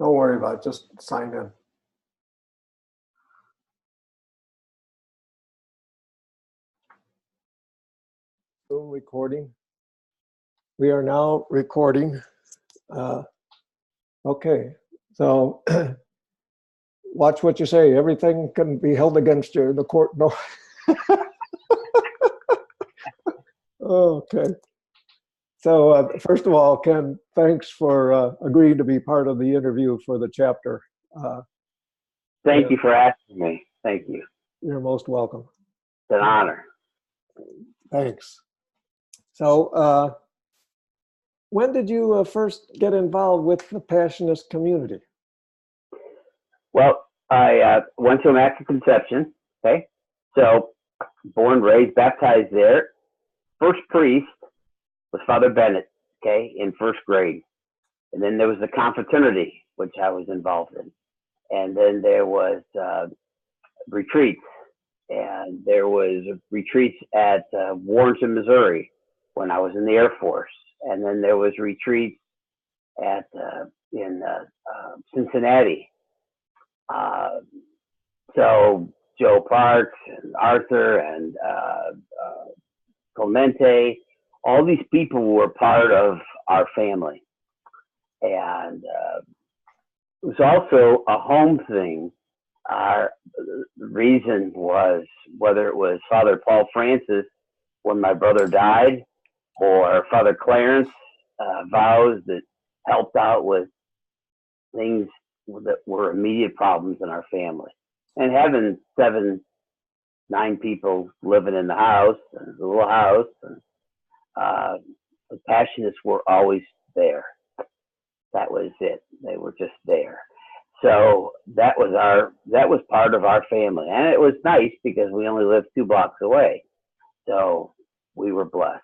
Don't worry about it, just sign in. Zoom recording. We are now recording. Okay, so watch what you say. Everything can be held against you in the court. No. Okay. So first of all, Ken, thanks for agreeing to be part of the interview for the chapter. Thank you for asking me. Thank you. You're most welcome. It's an honor. Thanks. So when did you first get involved with the Passionist community? Well, I went to Immaculate Conception, okay? So born, raised, baptized there. First priest was Father Bennett, okay, in first grade. And then there was the confraternity, which I was involved in. And then there was retreats. And there was retreats at Warrenton, Missouri, when I was in the Air Force. And then there was retreats at in Cincinnati. So Joe Parks and Arthur and Clemente, all these people were part of our family. And it was also a home thing. Our reason was whether it was Father Paul Francis when my brother died, or Father Clarence vows that helped out with things that were immediate problems in our family. And having 7, 9 people living in the house, and the little house, and the Passionists were always there. That was it. They were just there. So that was part of our family. And it was nice because we only lived 2 blocks away. So we were blessed.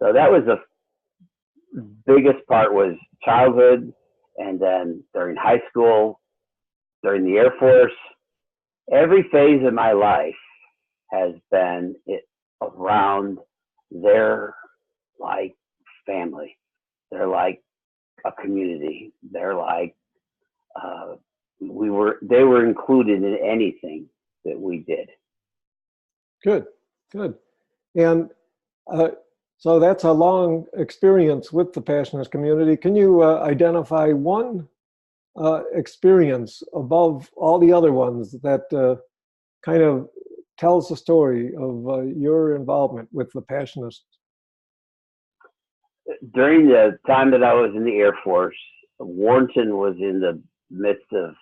So that was the biggest part, was childhood, and then during high school, during the Air Force. Every phase of my life has been around their like family. They're like a community. They're like they were included in anything that we did. Good, good. And so that's a long experience with the Passionist community. Can you identify one experience above all the other ones that kind of tells the story of your involvement with the Passionists? During the time that I was in the Air Force, Warrenton was in the midst of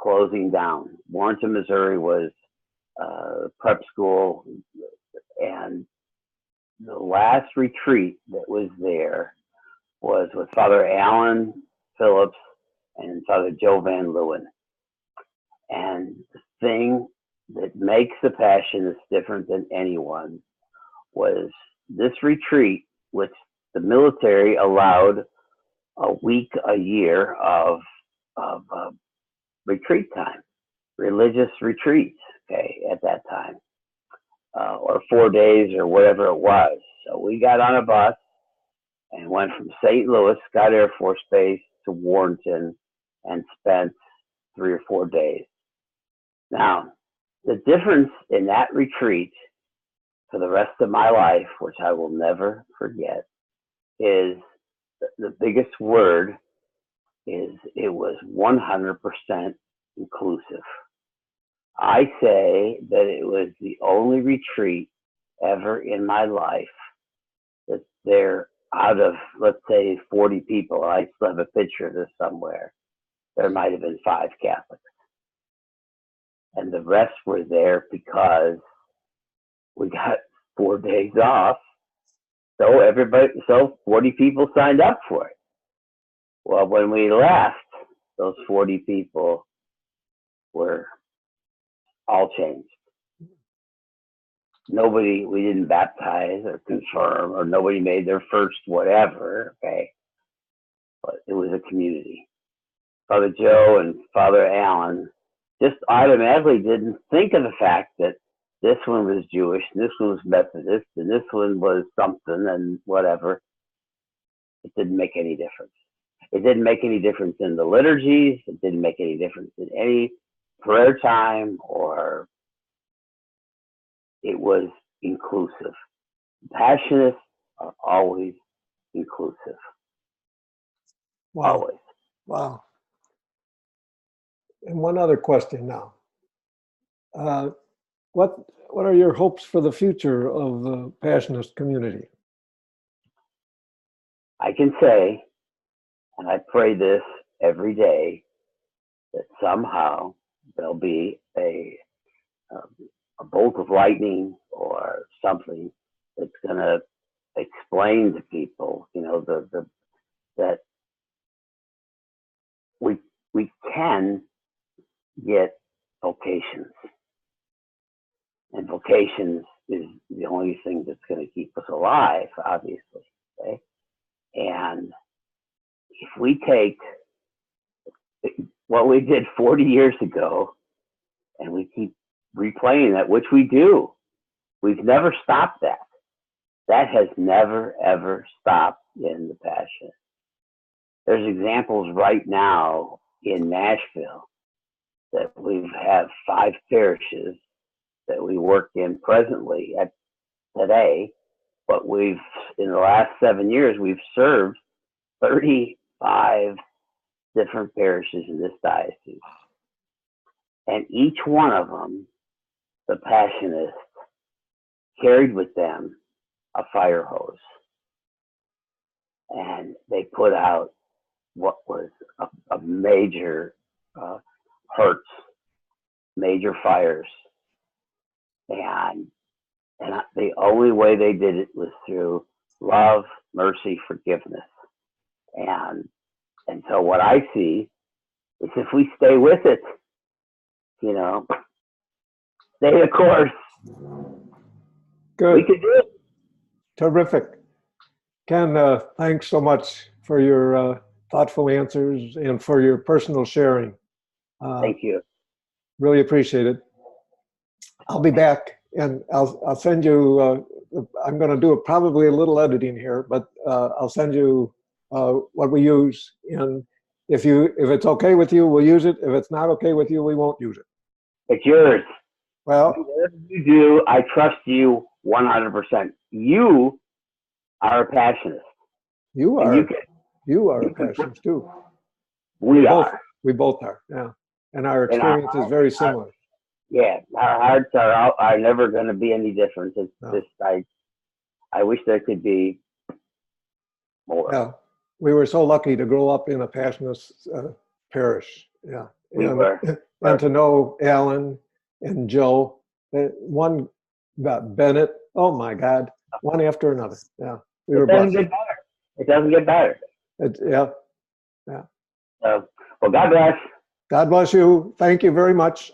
closing down. Warrenton, Missouri was prep school, and the last retreat that was there was with Father Alan Phillips and Father Joe Van Leeuwen. And the thing that makes the Passionists different than anyone was this retreat, which the military allowed a week a year of retreat time, religious retreats, okay, at that time, or 4 days or whatever it was. So we got on a bus and went from St. Louis Scott Air Force Base to Warrenton and spent 3 or 4 days. Now, the difference in that retreat for the rest of my life, which I will never forget, is the biggest word is it was 100% inclusive. I say that it was the only retreat ever in my life that there, out of, let's say, 40 people, I still have a picture of this somewhere, there might have been 5 Catholics. And the rest were there because we got 4 days off. So 40 people signed up for it. Well, when we left, those 40 people were all changed. We didn't baptize or confirm, or nobody made their first whatever, okay? But it was a community. Father Joe and Father Alan just automatically didn't think of the fact that this one was Jewish, and this one was Methodist, and this one was something, and whatever. It didn't make any difference. It didn't make any difference in the liturgies. It didn't make any difference in any prayer time, or it was inclusive. Passionists are always inclusive. Wow. Always. Wow. And one other question now. What are your hopes for the future of the Passionist community? I can say, and I pray this every day, that somehow there'll be a bolt of lightning or something that's going to explain to people, that we can get vocations, and vocations is the only thing that's going to keep us alive, obviously. Okay, and if we take what we did 40 years ago and we keep replaying that, which we do, we've never stopped that. That has never, ever stopped in the Passion. There's examples right now in Nashville that we have 5 parishes that we work in presently at today, but in the last 7 years, we've served 35 different parishes in this diocese. And each one of them, the Passionists carried with them a fire hose. And they put out what was a major hurts, major fires. And the only way they did it was through love, mercy, forgiveness. And so what I see is if we stay with it, stay the course. Good. We can do it. Terrific. Ken, thanks so much for your thoughtful answers and for your personal sharing. Thank you. Really appreciate it. I'll be back and I'll send you, I'm going to do probably a little editing here, but I'll send you what we use. And if it's okay with you, we'll use it. If it's not okay with you, we won't use it. It's yours. Well, whatever you do, I trust you 100%. You are a passionist. You are a passionist too. We are. We both are, yeah. And our experience is very similar. Yeah, our hearts are never going to be any different. It's just, I wish there could be more. Yeah, we were so lucky to grow up in a Passionist parish. Yeah, and to know Alan and Joe, one got Bennett. Oh my God, one after another. Yeah, we were blessed. It doesn't get better. Yeah. So, well, God bless. God bless you. Thank you very much.